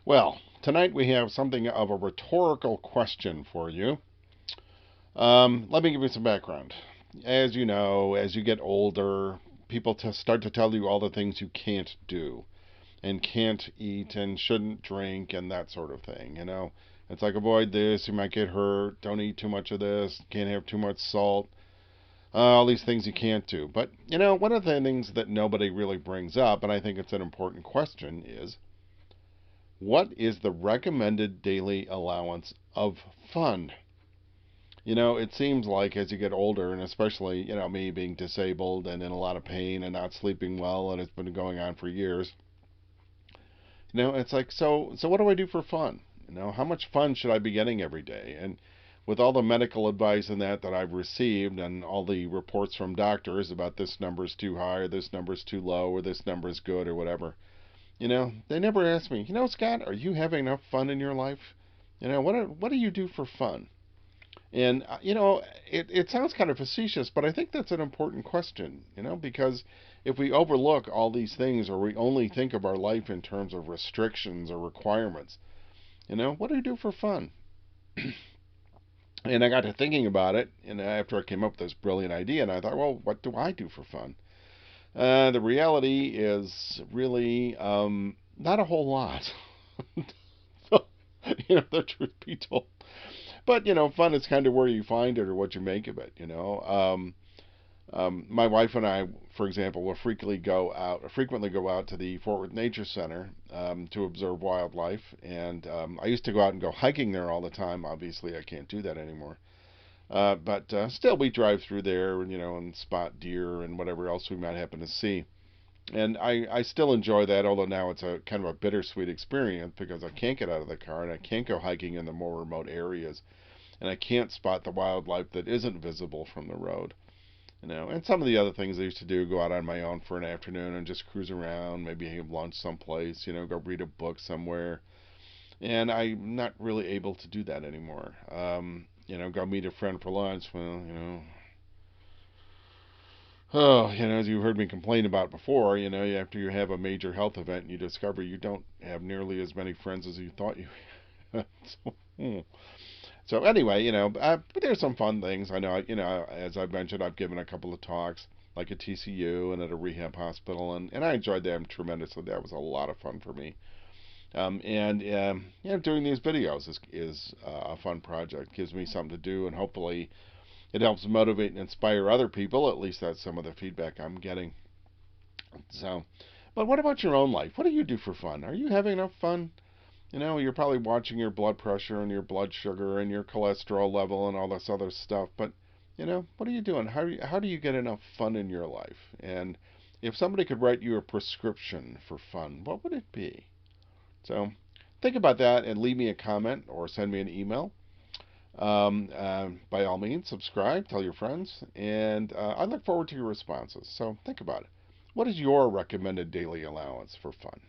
Well, tonight we have something of a rhetorical question for you. Let me give you some background. As you know, as you get older, people start to tell you all the things you can't do and can't eat and shouldn't drink and that sort of thing. It's like avoid this, you might get hurt, don't eat too much of this, can't have too much salt, all these things you can't do. But, one of the things that nobody really brings up, and I think it's an important question, is what is the recommended daily allowance of fun? It seems like as you get older, and especially, me being disabled and in a lot of pain and not sleeping well, and it's been going on for years, it's like, so what do I do for fun? How much fun should I be getting every day? And with all the medical advice and that I've received, and all the reports from doctors about this number's too high, or this number's too low, or this number's good, or whatever, they never ask me, Scott, are you having enough fun in your life? What do you do for fun? And, it sounds kind of facetious, but I think that's an important question, because if we overlook all these things, or we only think of our life in terms of restrictions or requirements, what do you do for fun? And I got to thinking about it, and after I came up with this brilliant idea, and I thought, well, what do I do for fun? The reality is really not a whole lot. So, the truth be told. But, fun is kind of where you find it or what you make of it. My wife and I, for example, will frequently go out to the Fort Worth Nature Center to observe wildlife. And I used to go out and go hiking there all the time. Obviously, I can't do that anymore. But still, we drive through there, and spot deer and whatever else we might happen to see. And I still enjoy that, although now it's a kind of a bittersweet experience because I can't get out of the car and I can't go hiking in the more remote areas, and I can't spot the wildlife that isn't visible from the road. And some of the other things I used to do, go out on my own for an afternoon and just cruise around, maybe have lunch someplace, go read a book somewhere. And I'm not really able to do that anymore. Go meet a friend for lunch. Well, as you heard me complain about before, after you have a major health event and you discover you don't have nearly as many friends as you thought you had. So anyway, but there's some fun things. I know, as I've mentioned, I've given a couple of talks, like at TCU and at a rehab hospital, and I enjoyed them tremendously. That was a lot of fun for me. And doing these videos is a fun project. Gives me something to do, and hopefully it helps motivate and inspire other people. At least that's some of the feedback I'm getting. So, but what about your own life? What do you do for fun? Are you having enough fun? You're probably watching your blood pressure and your blood sugar and your cholesterol level and all this other stuff. But, what are you doing? How do you get enough fun in your life? And if somebody could write you a prescription for fun, what would it be? So, think about that and leave me a comment or send me an email. By all means, subscribe, tell your friends, and I look forward to your responses. So, think about it. What is your recommended daily allowance for fun?